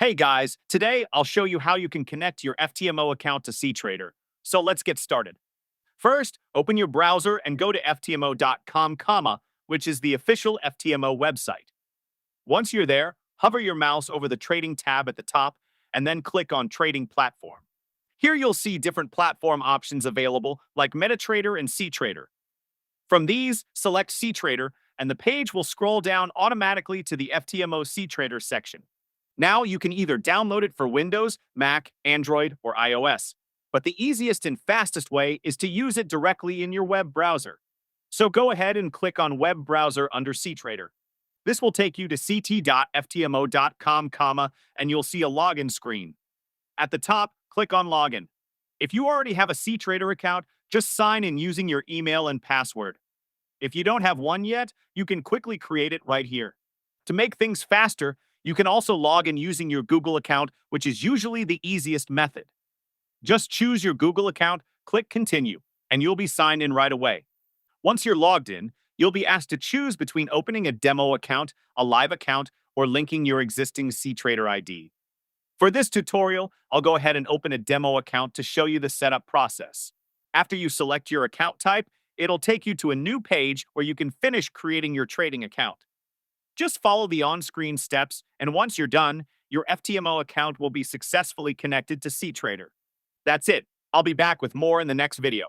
Hey guys, today I'll show you how you can connect your ftmo account to ctrader. So let's get started. First, open your browser and go to ftmo.com, which is the official ftmo website. Once you're there, hover your mouse over the trading tab at the top and then click on trading platform. Here you'll see different platform options available like MetaTrader and ctrader. From these, select ctrader and the page will scroll down automatically to the ftmo ctrader section. Now you can either download it for Windows, Mac, Android, or iOS. But the easiest and fastest way is to use it directly in your web browser. So go ahead and click on Web Browser under ctrader. This will take you to ct.ftmo.com, and you'll see a login screen. At the top, click on Login. If you already have a ctrader account, just sign in using your email and password. If you don't have one yet, you can quickly create it right here. To make things faster, you can also log in using your Google account, which is usually the easiest method. Just choose your Google account, click Continue, and you'll be signed in right away. Once you're logged in, you'll be asked to choose between opening a demo account, a live account, or linking your existing ctrader ID. For this tutorial, I'll go ahead and open a demo account to show you the setup process. After you select your account type, it'll take you to a new page where you can finish creating your trading account. Just follow the on-screen steps, and once you're done, your ftmo account will be successfully connected to ctrader. That's it. I'll be back with more in the next video.